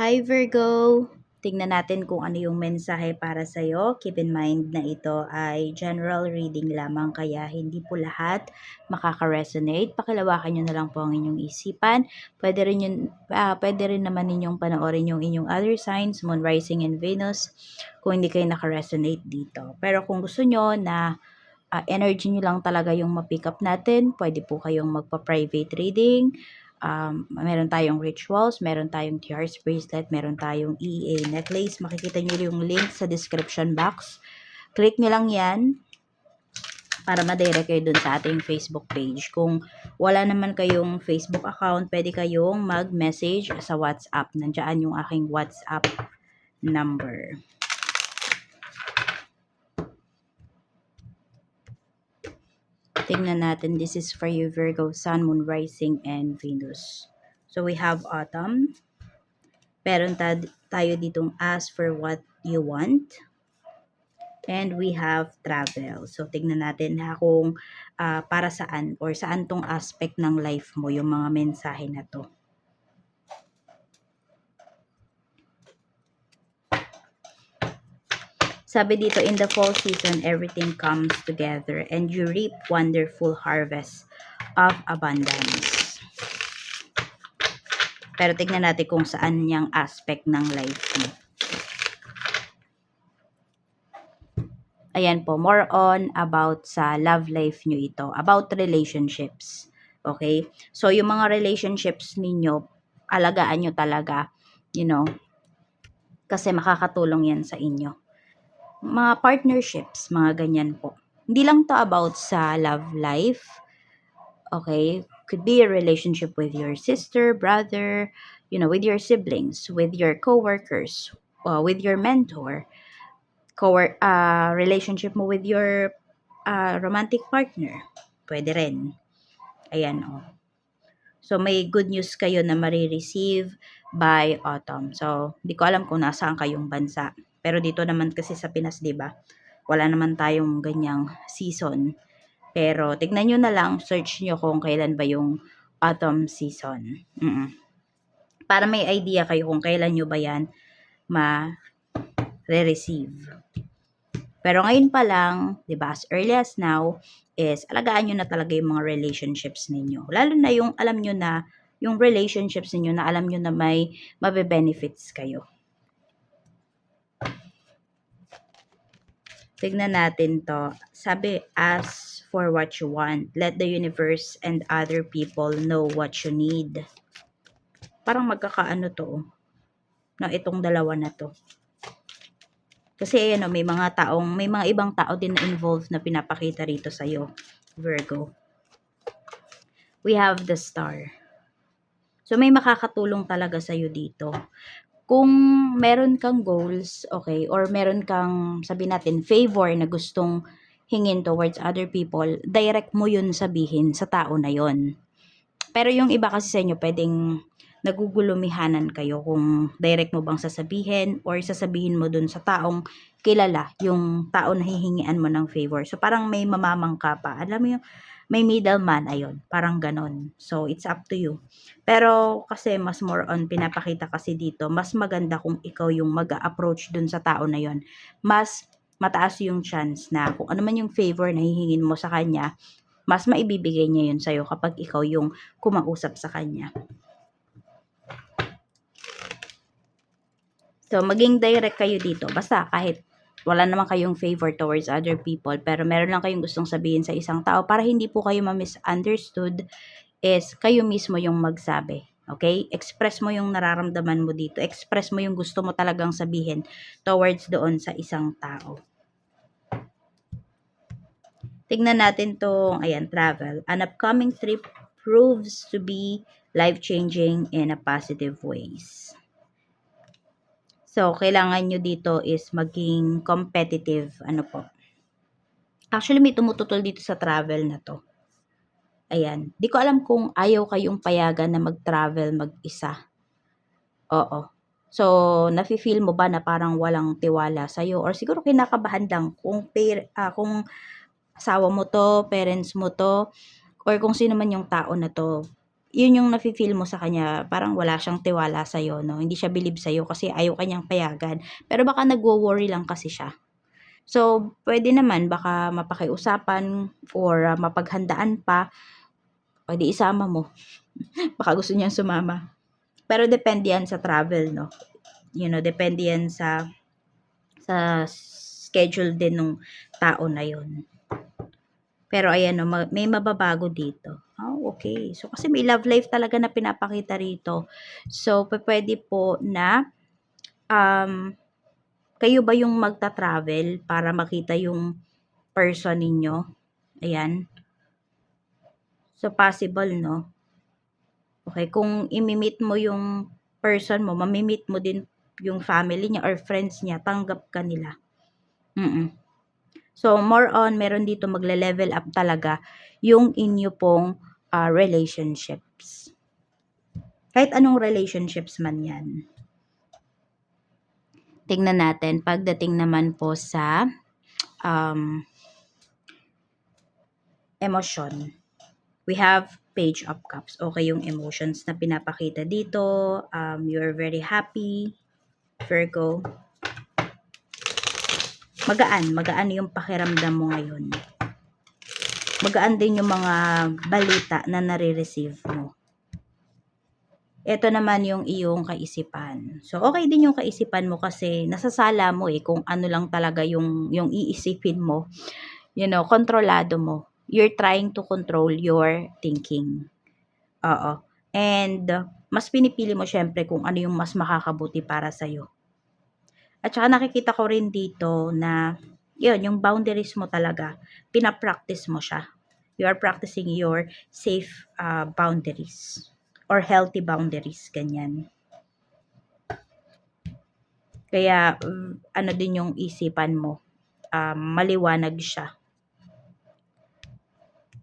Hi Virgo! Tingnan natin kung ano yung mensahe para sa'yo. Keep in mind na ito ay general reading lamang kaya hindi po lahat makaka-resonate. Pakilawakan nyo na lang po ang inyong isipan. Pwede rin naman ninyong panoorin yung inyong other signs, Moon, Rising, and Venus kung hindi kayo naka-resonate dito. Pero kung gusto nyo na energy nyo lang talaga yung ma-pick up natin, pwede po kayong magpa-private reading. Meron tayong rituals, meron tayong TRS bracelet, meron tayong EEA necklace. Makikita nyo yung link sa description box. Click nyo lang yan para ma-direct kayo dun sa ating Facebook page. Kung wala naman kayong Facebook account, pwede kayong mag-message sa WhatsApp. Nandiyan yung aking WhatsApp number. Tingnan natin, this is for you Virgo, Sun, Moon, Rising, and Venus. So we have autumn. Meron tayo ditong ask for what you want. And we have travel. So tingnan natin kung para saan or saan tong aspect ng life mo yung mga mensahe na to. Sabi dito, in the fall season, everything comes together and you reap wonderful harvest of abundance. Pero tignan natin kung saan yung aspect ng life mo. Ayan po, more on about sa love life nyo ito. About relationships. Okay? So, yung mga relationships ninyo, alagaan nyo talaga, kasi makakatulong yan sa inyo. Mga partnerships, mga ganyan po. Hindi lang to about sa love life. Okay? Could be a relationship with your sister, brother, with your siblings, with your coworkers, with your mentor, relationship mo with your romantic partner. Pwede rin. Ayan, oh. So, may good news kayo na marireceive by autumn. So, di ko alam kung nasaan kayong bansa. Pero dito naman kasi sa Pinas, di ba? Wala naman tayong ganyang season. Pero, tignan nyo na lang, search nyo kung kailan ba yung autumn season. Para may idea kayo kung kailan nyo ba yan ma-receive. Pero ngayon pa lang, 'di ba, as early as now, is alagaan nyo na talaga yung mga relationships ninyo. Lalo na yung alam nyo na, yung relationships ninyo na alam nyo na may mabe-benefits kayo. Tignan natin to. Sabi, ask for what you want. Let the universe and other people know what you need. Parang magkakaano to, na itong dalawa na to. Kasi ayan, may mga ibang tao din na involved na pinapakita rito sa iyo, Virgo. We have the star. So may makakatulong talaga sa iyo dito. Kung meron kang goals, okay, or meron kang, sabi natin, favor na gustong hingin towards other people, direct mo yun sabihin sa tao na yon. Pero yung iba kasi sa inyo, pwedeng nagugulumihanan kayo kung direct mo bang sasabihin or sasabihin mo dun sa taong kilala yung tao na hihingian mo ng favor. So, parang may mamamangka pa. Alam mo yung may middleman, ayun. Parang ganon. So, it's up to you. Pero, kasi mas more on, pinapakita kasi dito, mas maganda kung ikaw yung mag-approach dun sa tao na yon. Mas mataas yung chance na kung ano man yung favor na hihingin mo sa kanya, mas maibibigay niya yun sa'yo kapag ikaw yung kumausap sa kanya. So, maging direct kayo dito. Basta kahit wala naman kayong favor towards other people, pero meron lang kayong gustong sabihin sa isang tao para hindi po kayo ma-misunderstood, is kayo mismo yung magsabi. Okay? Express mo yung nararamdaman mo dito. Express mo yung gusto mo talagang sabihin towards doon sa isang tao. Tignan natin tong, ayan, travel. An upcoming trip proves to be life-changing in a positive ways. So, kailangan nyo dito is maging competitive. Ano po? Actually, may tumututol dito sa travel na to. Ayan. Di ko alam kung ayaw kayong payagan na mag-travel mag-isa. Oo. So, nafe-feel mo ba na parang walang tiwala sa'yo? Or siguro kinakabahan lang kung asawa mo to, parents mo to, or kung sino man yung tao na to, yun yung nafi-feel mo sa kanya, parang wala siyang tiwala sa'yo, 'no? Hindi siya bilib sa'yo kasi ayaw ka niyang payagan. Pero baka nagwo-worry lang kasi siya. So, puwede naman baka mapakiusapan or mapaghandaan pa, o di isama mo. Baka gusto niyang sumama. Pero depende yan sa travel, 'no? Depende yan sa schedule din nung tao na yun. Pero ayan 'no, may mababago dito. Okay. So, kasi may love life talaga na pinapakita rito. So, pupuwede po na, um, kayo ba yung magta-travel para makita yung person ninyo? Ayan. So, possible 'no? Okay, kung imi-meet mo yung person mo, mami-meet mo din yung family niya or friends niya, tanggap ka nila. So, more on meron dito magle-level up talaga yung inyo pong, relationships. Kahit anong relationships man 'yan. Tingnan natin pagdating naman po sa, emosyon. We have Page of Cups. Okay yung emotions na pinapakita dito, you're very happy, Virgo. Magaan yung pakiramdam mo ngayon. Magaan din yung mga balita na nare-receive mo. Ito naman yung iyong kaisipan. So, okay din yung kaisipan mo kasi nasasala mo kung ano lang talaga yung iisipin mo. Kontrolado mo. You're trying to control your thinking. Oo. And mas pinipili mo syempre kung ano yung mas makakabuti para sa'yo. At saka nakikita ko rin dito na yung boundaries mo talaga, pinapractice mo siya. You are practicing your safe boundaries or healthy boundaries, ganyan. Kaya ano din yung isipan mo, maliwanag siya.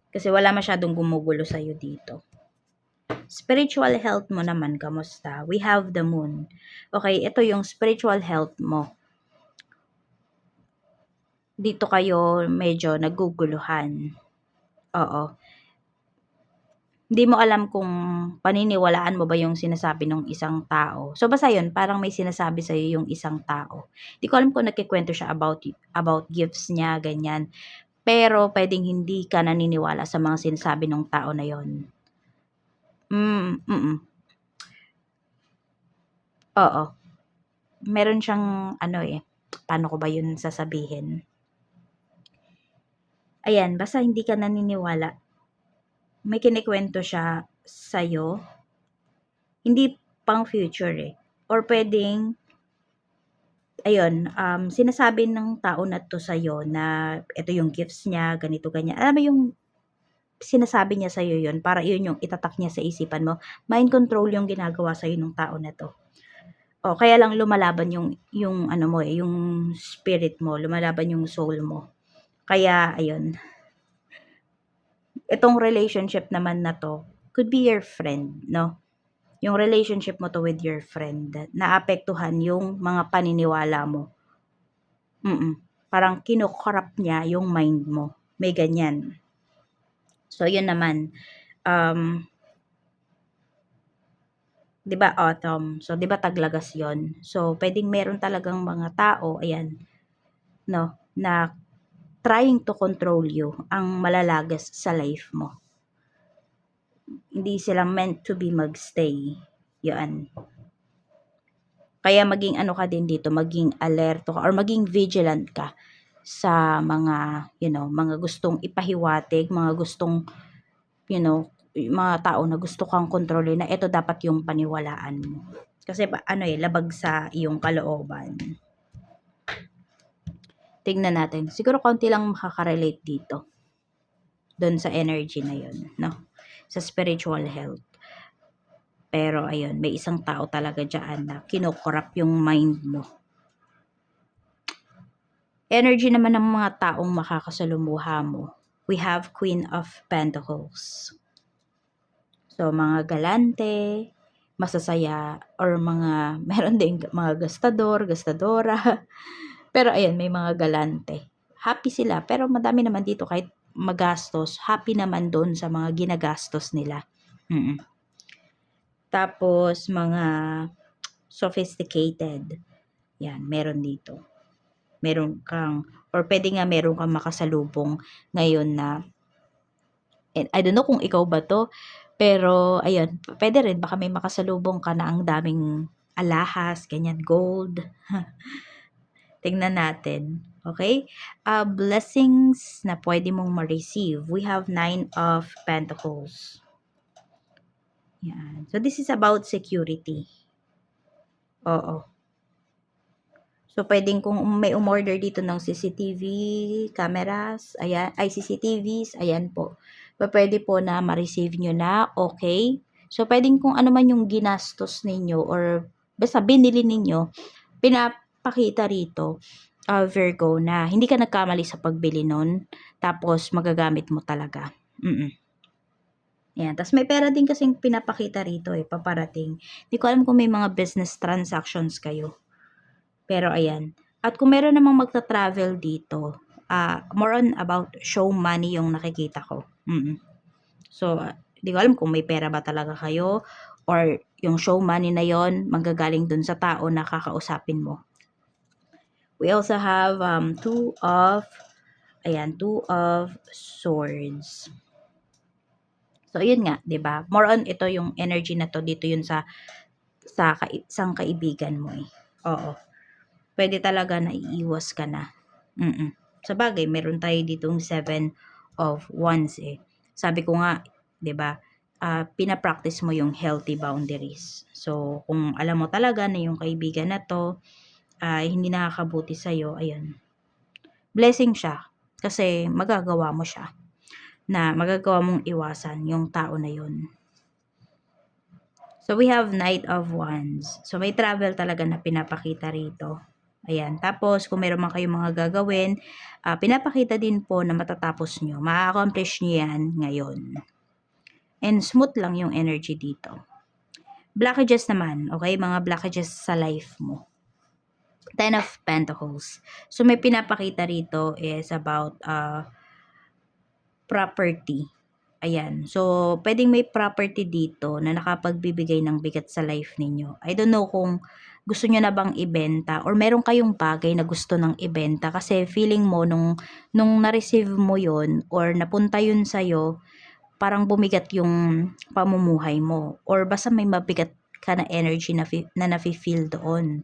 Kasi wala masyadong gumugulo sa'yo dito. Spiritual health mo naman, kamusta? We have the moon. Okay, ito yung spiritual health mo. Dito kayo medyo naguguluhan. Oo. Hindi mo alam kung paniniwalaan mo ba yung sinasabi ng isang tao. So, basta yun, parang may sinasabi sa'yo yung isang tao. Di ko alam kung nagkikwento siya about gifts niya, ganyan. Pero, pwedeng hindi ka naniniwala sa mga sinasabi ng tao na yon. Oo. Meron siyang, paano ko ba yun sasabihin? Ayan, basta hindi ka naniniwala. May kinikwento siya sa'yo, hindi pang future or pwedeng, ayun, sinasabi ng tao na to sa'yo na ito yung gifts niya, ganito, ganyan. Alam mo yung sinasabi niya sa'yo yun, para yun yung itatak niya sa isipan mo. Mind control yung ginagawa sa'yo ng tao na to. O, kaya lang lumalaban yung ano mo yung spirit mo, lumalaban yung soul mo. Kaya, ayun, itong relationship naman na to, could be your friend, no? Yung relationship mo to with your friend, naapektuhan yung mga paniniwala mo. Parang kino-corrupt niya yung mind mo. May ganyan. So, yun naman. 'Di ba autumn? So, 'di ba taglagas yon? So, pwedeng meron talagang mga tao, ayan, no, na trying to control you, ang malalagas sa life mo. Hindi sila meant to be magstay. Yan. Kaya maging ano ka din dito, maging alerto ka or maging vigilant ka sa mga, mga gustong ipahiwatig, mga gustong, mga tao na gusto kang kontrolin na ito dapat yung paniwalaan mo. Kasi labag sa iyong kalooban. Tingnan natin. Siguro konti lang makaka-relate dito. Doon sa energy na yun, no? Sa spiritual health. Pero ayun, may isang tao talaga dyan na kinokorrupt yung mind mo. Energy naman ng mga taong makakasalumuha mo. We have Queen of Pentacles. So, mga galante, masasaya, or meron din mga gastador, gastadora. Pero ayan, may mga galante. Happy sila, pero madami naman dito kahit magastos, happy naman doon sa mga ginagastos nila. Tapos, mga sophisticated. Yan, meron dito. Meron kang, or pwede nga meron kang makasalubong ngayon na, and I don't know kung ikaw ba to, pero ayun, pwede rin, baka may makasalubong ka na ang daming alahas, ganyan, gold. Tingnan natin. Okay? Blessings na pwede mong ma-receive. We have 9 of Pentacles. Yan. So, this is about security. Oo. So, pwedeng kung may umorder dito ng CCTV cameras, ayan, ay CCTVs, ayan po. Pwede po na ma-receive nyo na, okay? So, pwedeng kung ano man yung ginastos ninyo or basta binili ninyo, pinapakita rito, Virgo, na hindi ka nagkamali sa pagbili nun, tapos magagamit mo talaga. Ayan. Tapos may pera din kasing pinapakita rito paparating. Hindi ko alam kung may mga business transactions kayo. Pero ayan. At kung meron namang magta-travel dito, more on about show money yung nakikita ko. So, hindi ko alam kung may pera ba talaga kayo or yung show money na yon manggagaling dun sa tao na kakausapin mo. We also have 2 of swords. So, yun nga, 'di ba? More on ito yung energy na to dito yun sa isang kaibigan mo Oo. Pwede talaga na iiwas ka na. Sabagay, meron tayo ditong 7 of wands Sabi ko nga, 'di ba? Pina-practice mo yung healthy boundaries. So, kung alam mo talaga na yung kaibigan na to hindi nakakabuti sa iyo, ayun. Blessing siya kasi magagawa mo siya. Na magagawa mong iwasan yung tao na yun. So, we have Knight of Wands. So, may travel talaga na pinapakita rito. Ayan. Tapos, kung meron man kayong mga gagawin, pinapakita din po na matatapos nyo. Ma-accomplish nyo yan ngayon. And smooth lang yung energy dito. Blockages naman. Okay? Mga blockages sa life mo. 10 of Pentacles. So, may pinapakita rito is about property. Ayan. So, pwedeng may property dito na nakapagbibigay ng bigat sa life ninyo. I don't know kung gusto nyo na bang ibenta or meron kayong bagay na gusto ng ibenta kasi feeling mo nung na-receive mo yon or napunta yun sa'yo, parang bumigat yung pamumuhay mo or basta may mabigat ka na energy na nafe-feel doon.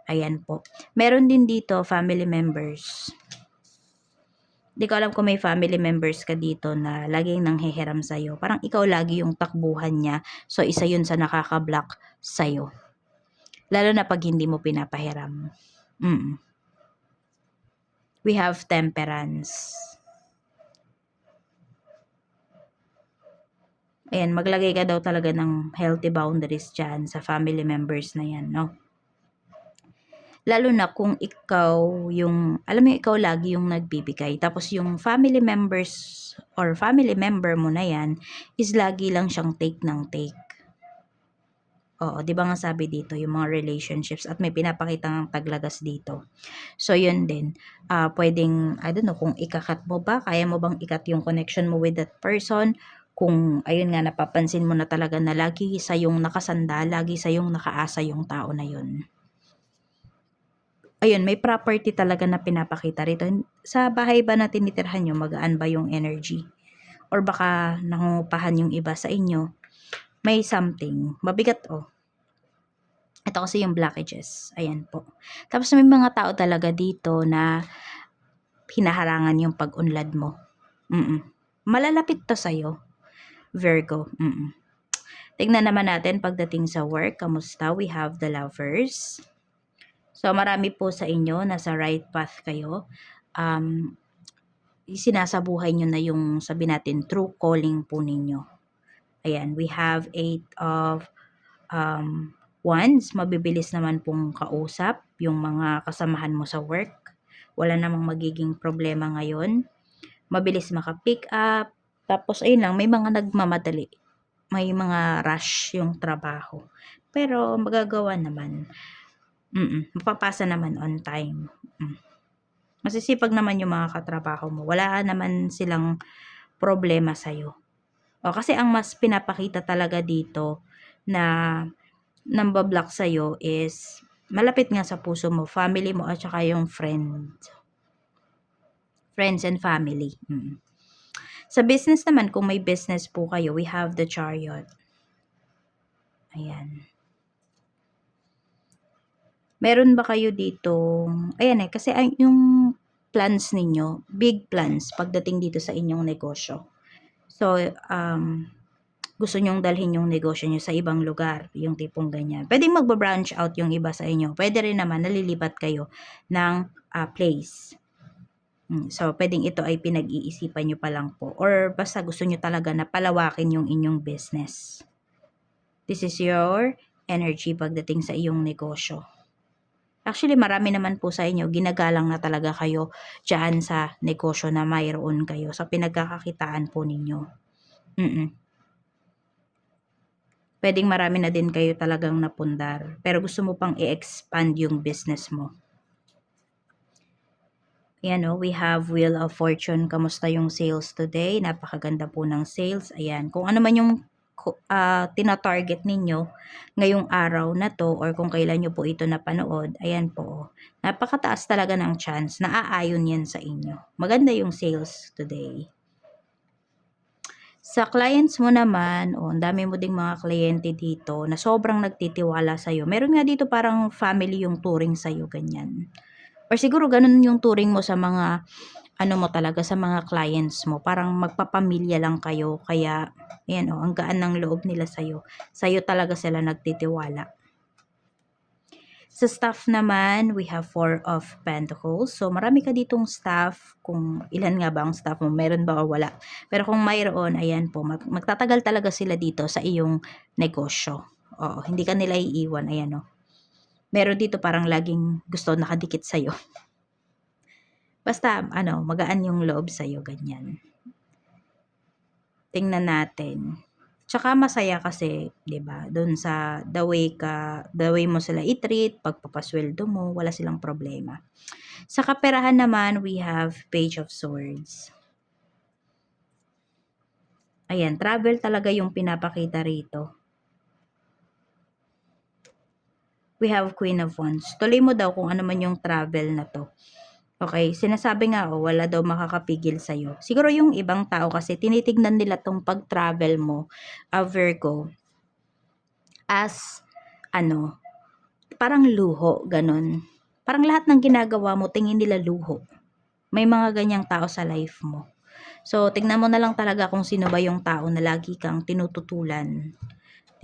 Ayan po. Meron din dito family members. Di ko alam kung may family members ka dito na laging nanghihiram sa'yo. Parang ikaw lagi yung takbuhan niya. So, isa yun sa nakaka-block sa'yo. Lalo na pag hindi mo pinapahiram. We have temperance. Ayan, maglagay ka daw talaga ng healthy boundaries dyan sa family members na yan, no? Lalo na kung ikaw yung, alam mo ikaw lagi yung nagbibigay. Tapos yung family members or family member mo na yan is lagi lang siyang take ng take. Oo, di ba nga sabi dito yung mga relationships at may pinapakita ng taglagas dito. So yun din, pwedeng, I don't know, kung ikakat mo ba, kaya mo bang ikat yung connection mo with that person? Kung ayun nga napapansin mo na talaga na lagi sa yung nakasanda, lagi sa yung nakaasa yung tao na yun. Ayun, may property talaga na pinapakita rito. Sa bahay ba na tinitirhan nyo, magaan ba yung energy? Or baka nangungupahan yung iba sa inyo? May something. Mabigat Ito kasi yung blockages. Ayan po. Tapos may mga tao talaga dito na hinaharangan yung pag-unlad mo. Malalapit to sa'yo, Virgo. Tignan naman natin pagdating sa work. Kamusta? We have the Lovers. So, marami po sa inyo, nasa right path kayo. Sinasabuhay nyo na yung, sabi natin, true calling po ninyo. Ayan, we have 8 of wands. Mabibilis naman pong kausap yung mga kasamahan mo sa work. Wala namang magiging problema ngayon. Mabilis maka-pick up. Tapos, ayun lang, may mga nagmamadali. May mga rush yung trabaho. Pero, magagawa naman. Mapapasa naman on time. Masisipag naman yung mga katrabaho mo. Wala naman silang problema sa'yo. Kasi ang mas pinapakita talaga dito na nambablock sa'yo is malapit nga sa puso mo, family mo at saka yung friends and family. Sa business naman, kung may business po kayo, we have the Chariot. Ayan. Meron ba kayo dito, ayan kasi yung plans ninyo, big plans pagdating dito sa inyong negosyo. So, gusto nyong dalhin yung negosyo nyo sa ibang lugar, yung tipong ganyan. Pwedeng magba-branch out yung iba sa inyo. Pwede rin naman nalilipat kayo ng place. So, pwedeng ito ay pinag-iisipan nyo pa lang po. Or basta gusto nyo talaga na palawakin yung inyong business. This is your energy pagdating sa iyong negosyo. Actually, marami naman po sa inyo, ginagalang na talaga kayo dyan sa negosyo na mayroon kayo. Sa pinagkakakitaan po ninyo. Pwedeng marami na din kayo talagang napundar. Pero gusto mo pang i-expand yung business mo. Ayan we have Wheel of Fortune. Kamusta yung sales today? Napakaganda po ng sales. Ayan, kung ano man yung tina-target ninyo ngayong araw na to or kung kailan nyo po ito napanood, ayan po. Napakataas talaga ng chance na aayon yan sa inyo. Maganda yung sales today. Sa clients mo naman, ang dami mo ding mga kliyente dito na sobrang nagtitiwala sa'yo. Meron nga dito parang family yung touring sa'yo, ganyan. Or siguro ganun yung touring mo sa mga mo talaga sa mga clients mo, parang magpapamilya lang kayo, kaya ayan ang gaan ng loob nila sa'yo talaga sila nagtitiwala. Sa staff naman, we have 4 of Pentacles. So, marami ka ditong staff. Kung ilan nga ba ang staff mo, meron ba o wala. Pero kung mayroon, ayan po, magtatagal talaga sila dito sa iyong negosyo. Oo, hindi ka nila iiwan, ayan Meron dito parang laging gusto nakadikit sa'yo. Basta, magaan yung loob sa'yo, ganyan. Tingnan natin. Tsaka masaya kasi, 'di ba? Doon sa the way mo sila i-treat, pagpapasweldo mo, wala silang problema. Sa kaperahan naman, we have Page of Swords. Ayan, travel talaga yung pinapakita rito. We have Queen of Wands. Tuloy mo daw kung ano man yung travel na to. Okay, sinasabi nga wala daw makakapigil sa'yo. Siguro yung ibang tao kasi tinitignan nila tong pag-travel mo, Virgo, as parang luho, ganun. Parang lahat ng ginagawa mo, tingin nila luho. May mga ganyang tao sa life mo. So, tignan mo na lang talaga kung sino ba yung tao na lagi kang tinututulan.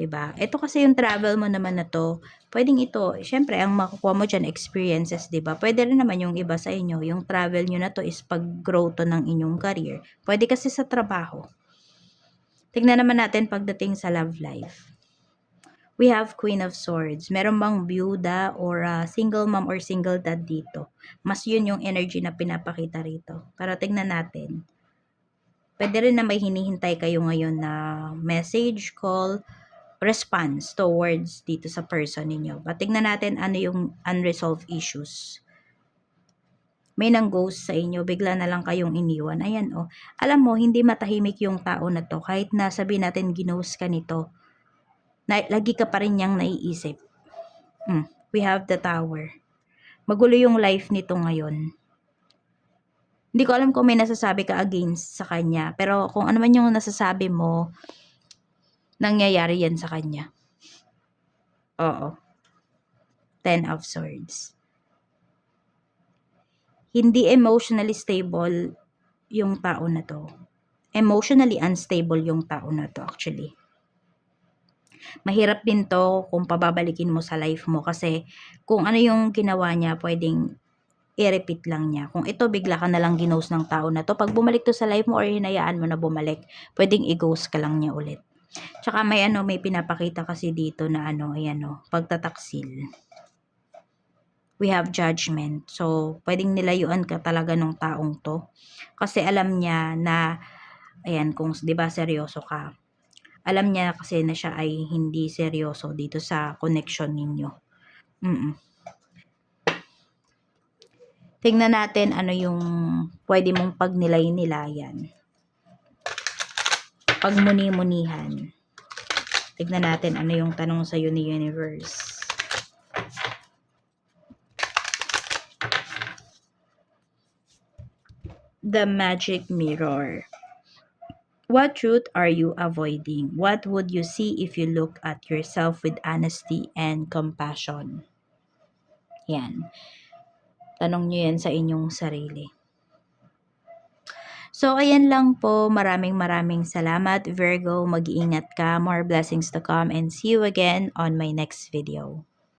'Di ba? Ito kasi yung travel mo naman na to, pwedeng ito, syempre ang makukuha mo diyan experiences, 'di ba? Pwede rin naman yung iba sa inyo, yung travel nyo na to is pag-grow to ng inyong career. Pwede kasi sa trabaho. Tignan naman natin pagdating sa love life. We have Queen of Swords. Meron bang byuda or single mom or single dad dito? Mas yun yung energy na pinapakita rito. Pero tignan natin. Pwede rin na may hinihintay kayo ngayon na message, call, response towards dito sa person ninyo. But tignan natin ano yung unresolved issues. May nang ghost sa inyo, bigla na lang kayong iniwan. Ayan Alam mo, hindi matahimik yung tao na to. Kahit na sabihin natin ginost ka nito, lagi ka pa rin niyang naiisip. We have the Tower. Magulo yung life nito ngayon. Hindi ko alam kung may nasasabi ka against sa kanya. Pero kung ano man yung nasasabi mo, nangyayari yan sa kanya. Oo. 10 of Swords. Hindi emotionally stable yung tao na to. Emotionally unstable yung tao na to actually. Mahirap din to kung pababalikin mo sa life mo kasi kung ano yung ginawa niya, pwedeng i-repeat lang niya. Kung ito, bigla ka na lang ginost ng tao na to, pag bumalik to sa life mo or hinayaan mo na bumalik, pwedeng i-ghost ka lang niya ulit. Tsaka may pinapakita kasi dito na pagtataksil. We have Judgment. So, pwedeng nilayuan ka talaga ng taong to. Kasi alam niya na, kung 'di ba seryoso ka. Alam niya kasi na siya ay hindi seryoso dito sa connection ninyo. Tingnan natin ano yung pwede mong pagnilay-nilayan. Pagmuni-munihan. Tignan natin ano yung tanong sa'yo ni Universe. The Magic Mirror. What truth are you avoiding? What would you see if you look at yourself with honesty and compassion? Yan. Tanong nyo yan sa inyong sarili. So, ayan lang po. Maraming salamat, Virgo. Mag-iingat ka. More blessings to come and see you again on my next video.